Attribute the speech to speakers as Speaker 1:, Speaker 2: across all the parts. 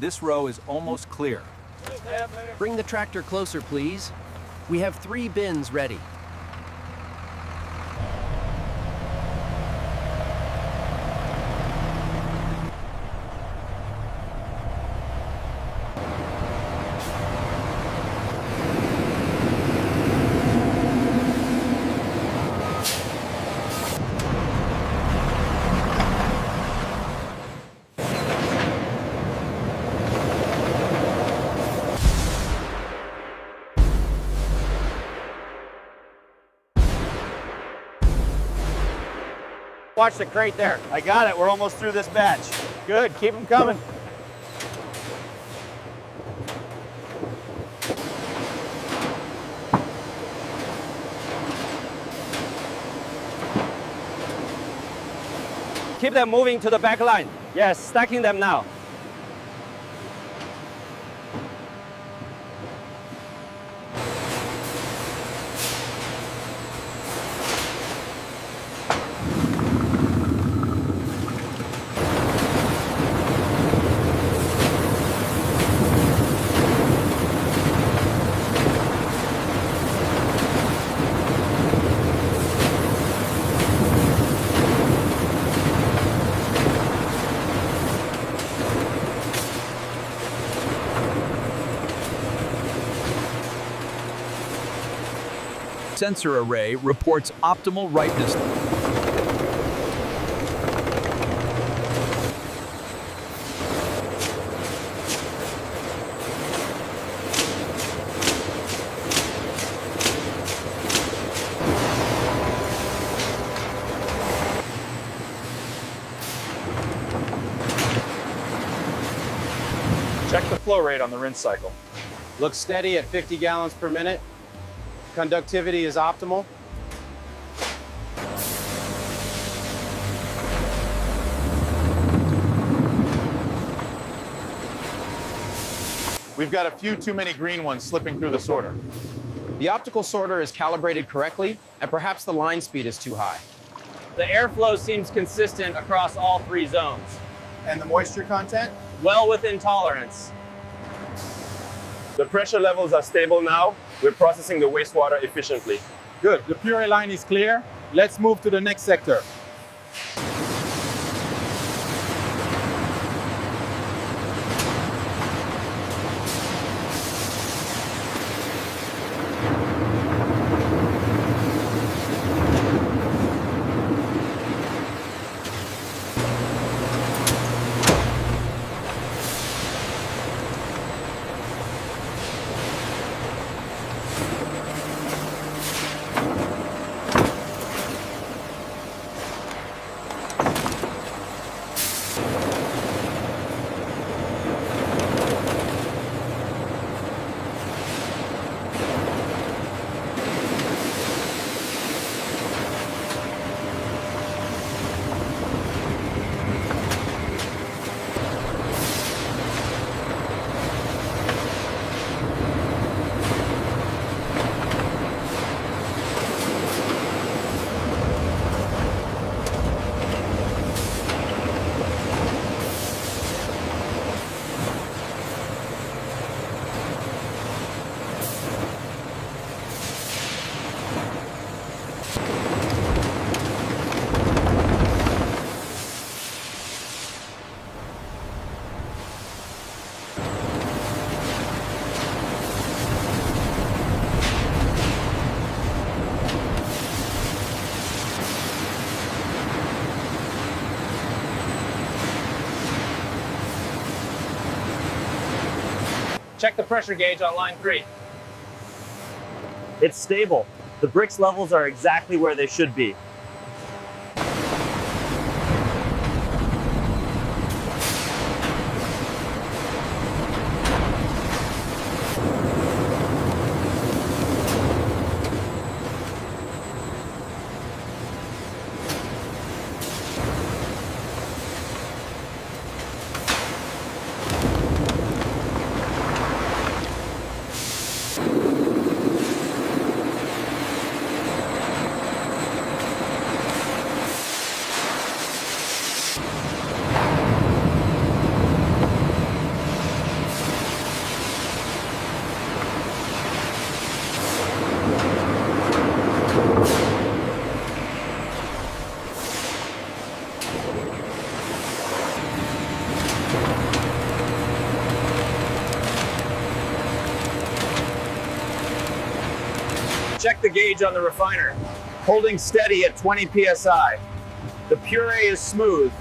Speaker 1: This row is almost clear.
Speaker 2: Bring the tractor closer, please. We have 3 bins ready.
Speaker 3: Watch the crate there. I got it. We're almost through this batch. Good. Keep them coming. Keep them moving to the back line. Yes, stacking them now.
Speaker 1: Sensor array reports optimal ripeness.
Speaker 4: Check the flow rate on the rinse cycle.
Speaker 3: Looks steady at 50 gallons per minute. Conductivity is optimal.
Speaker 4: We've got a few too many green ones slipping through the sorter.
Speaker 2: The optical sorter is calibrated correctly, and perhaps the line speed is too high.
Speaker 3: The airflow seems consistent across all 3 zones.
Speaker 4: And the moisture content?
Speaker 3: Well within tolerance.
Speaker 5: The pressure levels are stable now. We're processing the wastewater efficiently.
Speaker 4: Good. The Purée line is clear. Let's move to the next sector.
Speaker 3: Check the pressure gauge on line 3. It's stable. The bricks levels are exactly where they should be.
Speaker 5: Check the gauge on the refiner. Holding steady at 20 psi. The puree is smooth.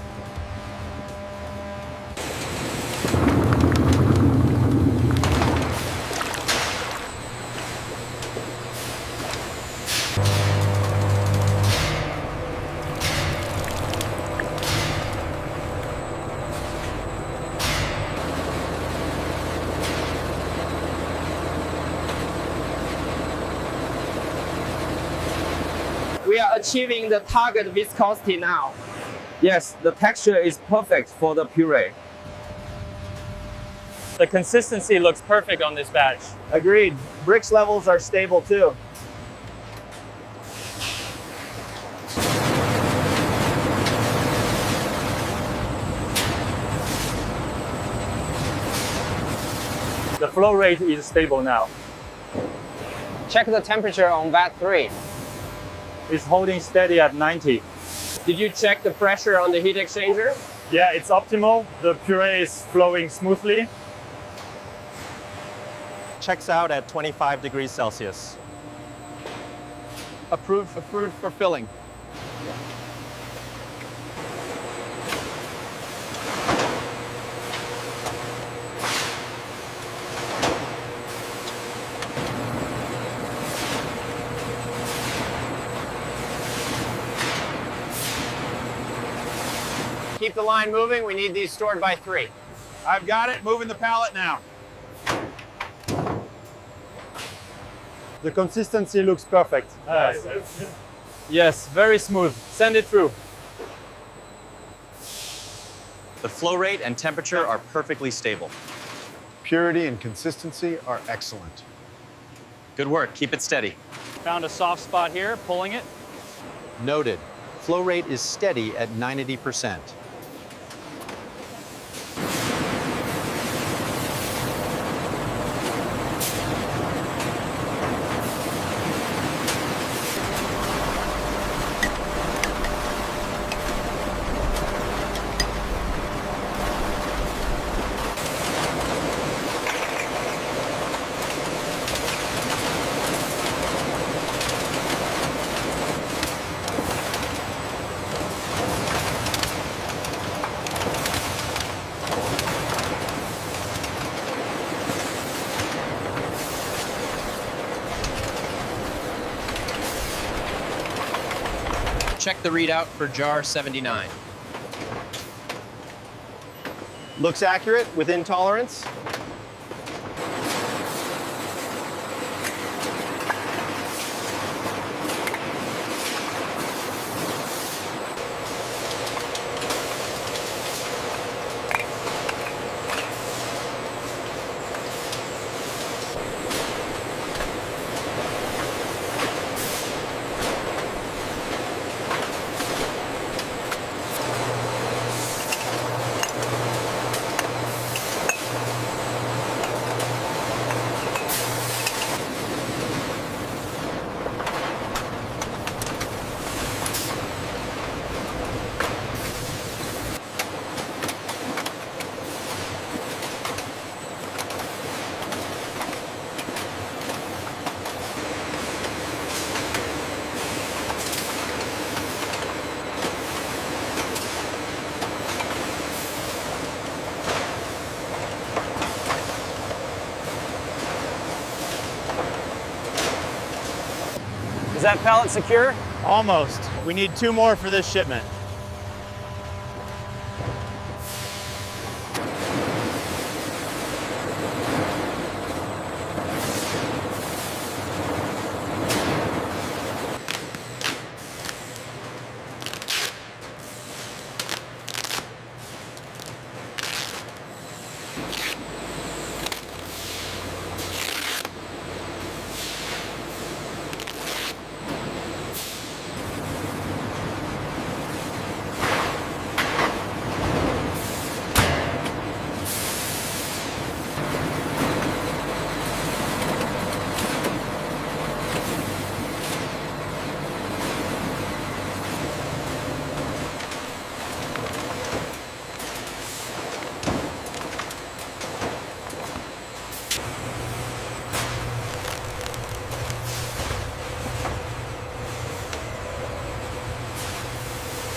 Speaker 3: We are achieving the target viscosity now.
Speaker 5: Yes, the texture is perfect for the puree.
Speaker 6: The consistency looks perfect on this batch.
Speaker 5: Agreed. Brix levels are stable too.
Speaker 6: The flow rate is stable now.
Speaker 3: Check the temperature on vat 3.
Speaker 6: It's holding steady at 90.
Speaker 3: Did you check the pressure on the heat exchanger?
Speaker 6: Yeah, it's optimal. The puree is flowing smoothly.
Speaker 7: Checks out at 25 degrees Celsius.
Speaker 2: Approved for filling. Keep the line moving. We need these stored by 3.
Speaker 4: I've got it. Moving the pallet now.
Speaker 3: The consistency looks perfect.
Speaker 6: Yes, very smooth. Send it through.
Speaker 7: The flow rate and temperature are perfectly stable.
Speaker 8: Purity and consistency are excellent.
Speaker 7: Good work. Keep it steady.
Speaker 6: Found a soft spot here, pulling it.
Speaker 8: Noted. Flow rate is steady at 90%.
Speaker 2: Check the readout for jar 79.
Speaker 3: Looks accurate, within tolerance. Is that pallet secure?
Speaker 7: Almost. We need 2 more for this shipment.